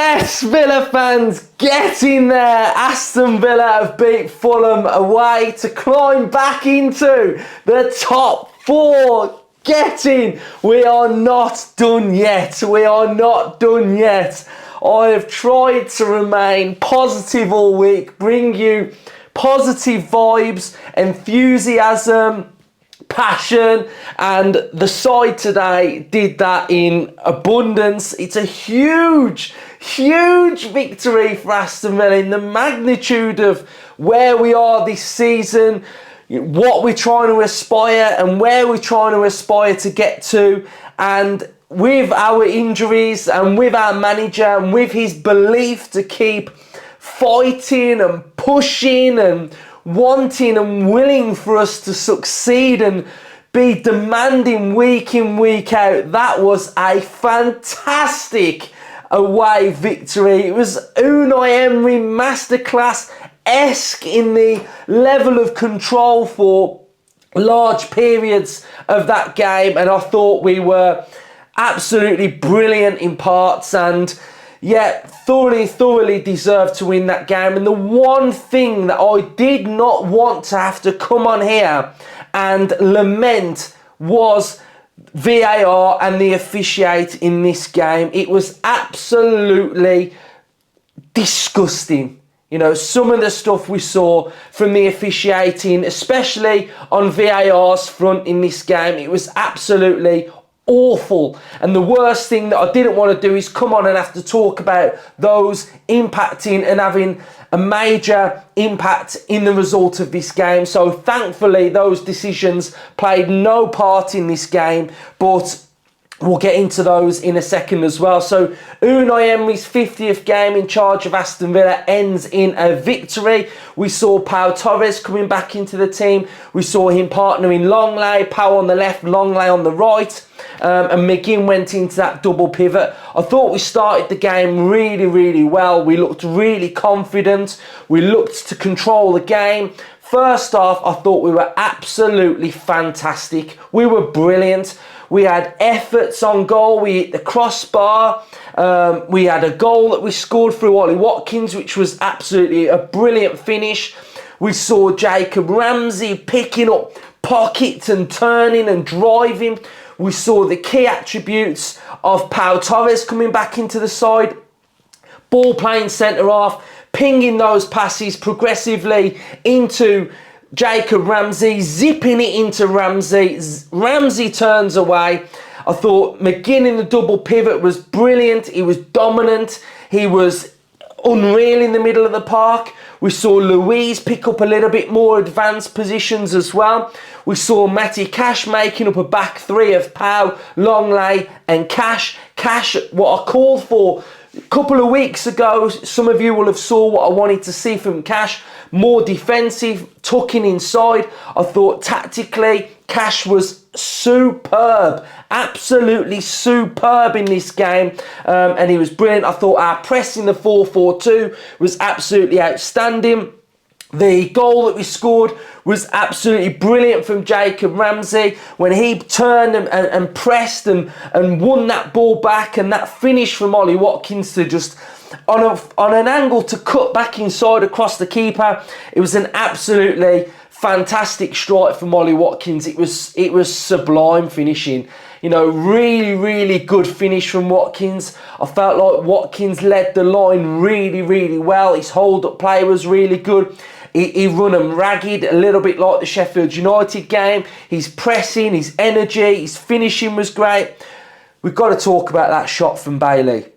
Yes, Villa fans, get in there. Aston Villa have beat Fulham away to climb back into the top four. Get in. We are not done yet. We are not done yet. I have tried to remain positive all week, bring you positive vibes, enthusiasm, passion, and the side today did that in abundance. It's a huge victory for Aston Villa in the magnitude of where we are this season, what we're trying to aspire and where we're trying to aspire to get to. And with our injuries and with our manager and with his belief to keep fighting and pushing and wanting and willing for us to succeed and be demanding week in, week out, that was a fantastic away victory. It was Unai Emery masterclass-esque in the level of control for large periods of that game, and I thought we were absolutely brilliant in parts, and yeah, thoroughly deserved to win that game. And the one thing that I did not want to have to come on here and lament was VAR and the officiate in this game. It was absolutely disgusting. You know, some of the stuff we saw from the officiating, especially on VAR's front in this game, it was absolutely awful. And the worst thing that I didn't want to do is come on and have to talk about those impacting and having a major impact in the result of this game. So thankfully those decisions played no part in this game, but we'll get into those in a second as well. So Unai Emery's 50th game in charge of Aston Villa ends in a victory. We saw Pau Torres coming back into the team. We saw him partnering Longley, Pau on the left, Longley on the right. And McGinn went into that double pivot. I thought we started the game really well. We looked really confident. We looked to control the game. First half, I thought we were absolutely fantastic. We were brilliant. We had efforts on goal. We hit the crossbar. We had a goal that we scored through Ollie Watkins, which was absolutely a brilliant finish. We saw Jacob Ramsey picking up pockets and turning and driving. We saw the key attributes of Pau Torres coming back into the side. Ball playing centre half, pinging those passes progressively into Jacob Ramsey, zipping it into Ramsey. Ramsey turns away. I thought McGinn in the double pivot was brilliant. He was dominant. He was unreal in the middle of the park. We saw Louise pick up a little bit more advanced positions as well. We saw Matty Cash making up a back three of Pau, Longley and Cash. Cash, what I called for a couple of weeks ago, some of you will have saw what I wanted to see from Cash. More defensive, tucking inside. I thought tactically, Cash was superb, absolutely superb in this game, and he was brilliant. I thought our press in the 4-4-2 was absolutely outstanding. The goal that we scored was absolutely brilliant from Jacob Ramsey when he turned and pressed and won that ball back, and that finish from Ollie Watkins to just on an angle to cut back inside across the keeper. It was an absolutely fantastic strike from Ollie Watkins. It was sublime finishing. You know, really good finish from Watkins. I felt like Watkins led the line really well. His hold-up play was really good. He run them ragged, a little bit like the Sheffield United game. His pressing, his energy, his finishing was great. We've got to talk about that shot from Bailey.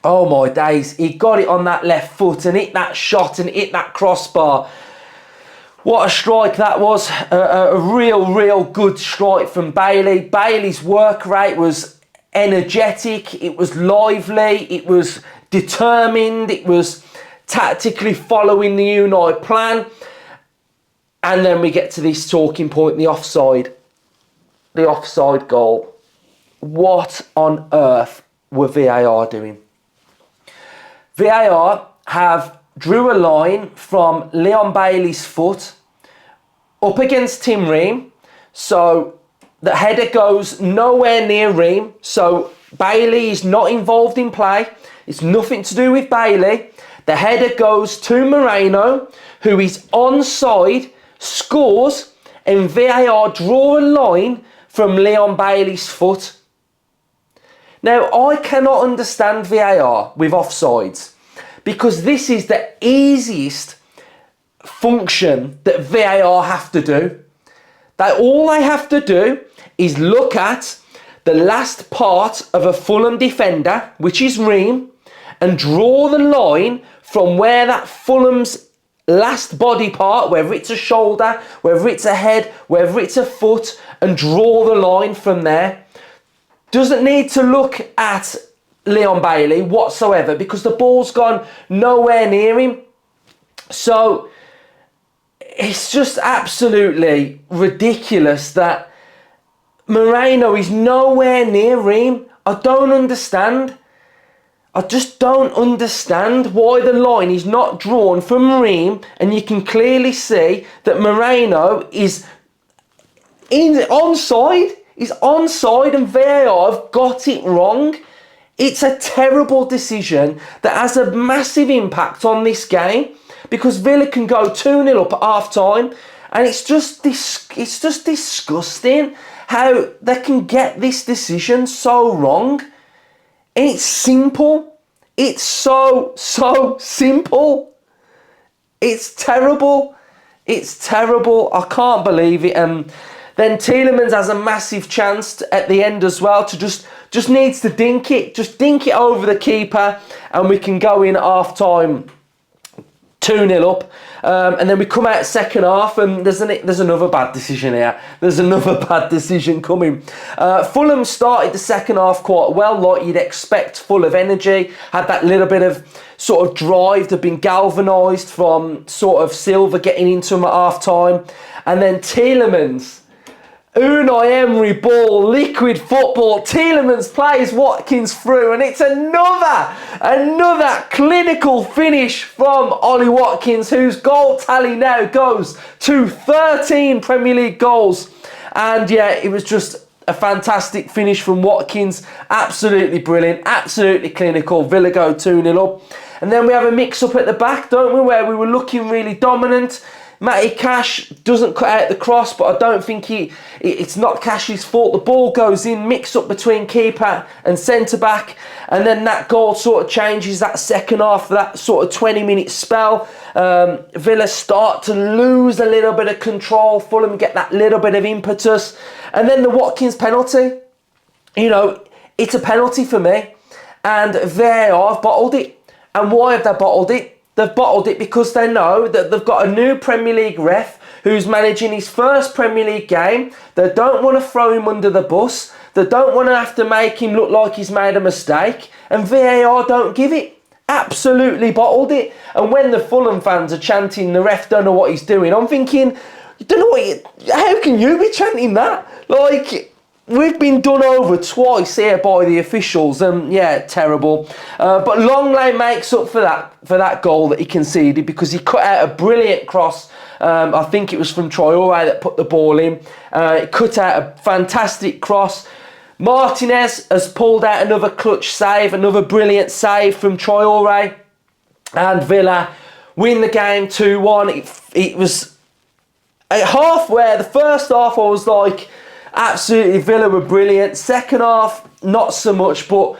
Oh my days, he got it on that left foot and hit that shot and hit that crossbar. What a strike that was. A real good strike from Bailey. Bailey's work rate was energetic, it was lively, it was determined, it was tactically following the Unai plan. And then we get to this talking point, the offside goal. What on earth were VAR doing? VAR have drew a line from Leon Bailey's foot up against Tim Ream. So the header goes nowhere near Ream. So Bailey is not involved in play. It's nothing to do with Bailey. The header goes to Moreno, who is onside, scores, and VAR draw a line from Leon Bailey's foot. Now, I cannot understand VAR with offsides, because this is the easiest function that VAR have to do. All they have to do is look at the last part of a Fulham defender, which is Ream, and draw the line from where that Fulham's last body part, whether it's a shoulder, whether it's a head, whether it's a foot, and draw the line from there. Doesn't need to look at Leon Bailey whatsoever, because the ball's gone nowhere near him. So it's just absolutely ridiculous that Moreno is nowhere near Ream. I don't understand. I just don't understand why the line is not drawn from Ream, and you can clearly see that Moreno is onside. He's onside, and VAR have got it wrong. It's a terrible decision that has a massive impact on this game, because Villa can go 2-0 up at half time, and it's just disgusting how they can get this decision so wrong. And it's simple. It's so simple. It's terrible. It's terrible. I can't believe it. Then Tielemans has a massive chance at the end as well to just needs to dink it. Just dink it over the keeper, and we can go in at half time 2-0 up. And then we come out second half, and there's another bad decision here. There's another bad decision coming. Fulham started the second half quite well, like you'd expect, full of energy, had that little bit of sort of drive, they've been galvanised from sort of Silva getting into them at half time. And then Tielemans, Unai Emery ball, liquid football. Tielemans plays Watkins through, and it's another clinical finish from Ollie Watkins, whose goal tally now goes to 13 Premier League goals. And yeah, it was just a fantastic finish from Watkins. Absolutely brilliant, absolutely clinical. Villa go 2-0 up. And then we have a mix-up at the back, don't we, where we were looking really dominant. Matty Cash doesn't cut out the cross, but I don't think it's not Cash's fault. The ball goes in, mix up between keeper and centre-back, and then that goal sort of changes that second half, that sort of 20-minute spell. Villa start to lose a little bit of control. Fulham get that little bit of impetus. And then the Watkins penalty. You know, it's a penalty for me. And they have bottled it. And why have they bottled it? They've bottled it because they know that they've got a new Premier League ref who's managing his first Premier League game. They don't want to throw him under the bus. They don't want to have to make him look like he's made a mistake. And VAR don't give it. Absolutely bottled it. And when the Fulham fans are chanting, the ref don't know what he's doing, I'm thinking, you don't know how can you be chanting that? Like, we've been done over twice here by the officials, and yeah, terrible. But Longley makes up for that goal that he conceded, because he cut out a brilliant cross. I think it was from Traoré that put the ball in. He cut out a fantastic cross. Martinez has pulled out another clutch save, another brilliant save from Traoré, and Villa win the game 2-1. It was at halfway. The first half, I was like, absolutely, Villa were brilliant. Second half, not so much, but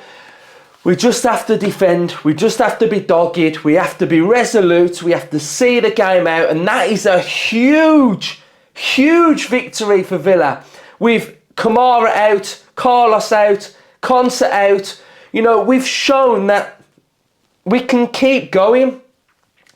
we just have to defend. We just have to be dogged. We have to be resolute. We have to see the game out. And that is a huge victory for Villa. With Kamara out, Carlos out, Konsa out. You know, we've shown that we can keep going,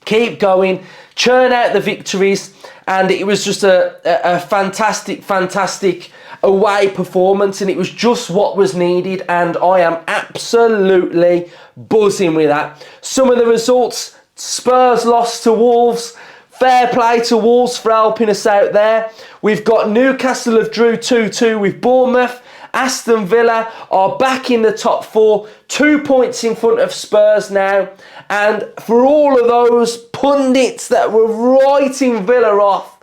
churn out the victories. And it was just a fantastic away performance, and it was just what was needed, and I am absolutely buzzing with that. Some of the results: Spurs lost to Wolves. Fair play to Wolves for helping us out there. We've got Newcastle have drew 2-2 with Bournemouth. Aston Villa are back in the top 4, 2 points in front of Spurs now. And for all of those pundits that were writing Villa off,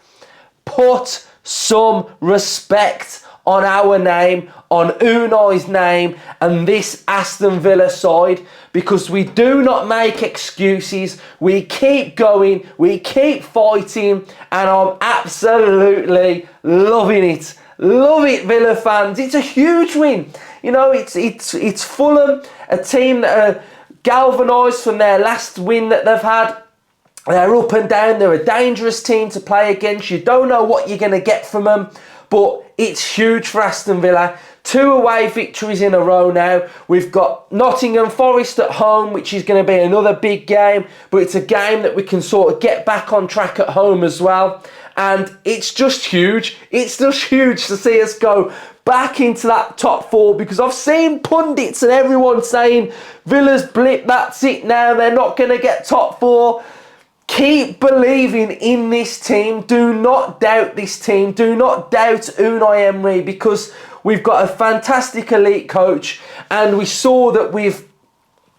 put some respect on our name, on Unai's name, and this Aston Villa side, because we do not make excuses. We keep going, we keep fighting, and I'm absolutely loving it. Love it, Villa fans. It's a huge win. You know, it's Fulham, a team that are galvanised from their last win that they've had. They're up and down. They're a dangerous team to play against. You don't know what you're going to get from them. But it's huge for Aston Villa. 2 away victories in a row now. We've got Nottingham Forest at home, which is going to be another big game. But it's a game that we can sort of get back on track at home as well. And it's just huge. It's just huge to see us go back into that top 4, because I've seen pundits and everyone saying Villa's blip, that's it now, they're not going to get top 4. Keep believing in this team. Do not doubt this team. Do not doubt Unai Emery, because we've got a fantastic elite coach, and we saw that with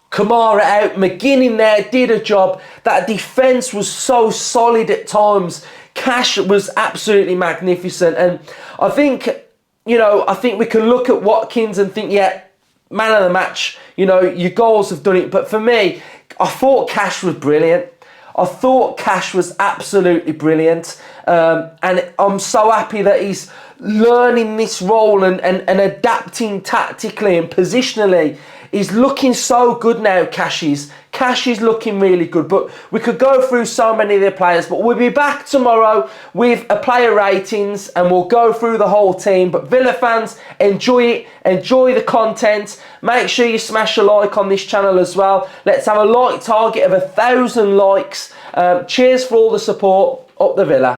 Kamara out, McGinn in there did a job. That defence was so solid at times. Cash was absolutely magnificent, and I think, you know, I think we can look at Watkins and think, yeah, man of the match, you know, your goals have done it. But for me, I thought Cash was brilliant. I thought Cash was absolutely brilliant. And I'm so happy that he's learning this role and adapting tactically and positionally. He's looking so good now, Cash is. Cash is looking really good. But we could go through so many of the players. But we'll be back tomorrow with a player ratings, and we'll go through the whole team. But Villa fans, enjoy it. Enjoy the content. Make sure you smash a like on this channel as well. Let's have a like target of 1,000 likes. Cheers for all the support. Up the Villa.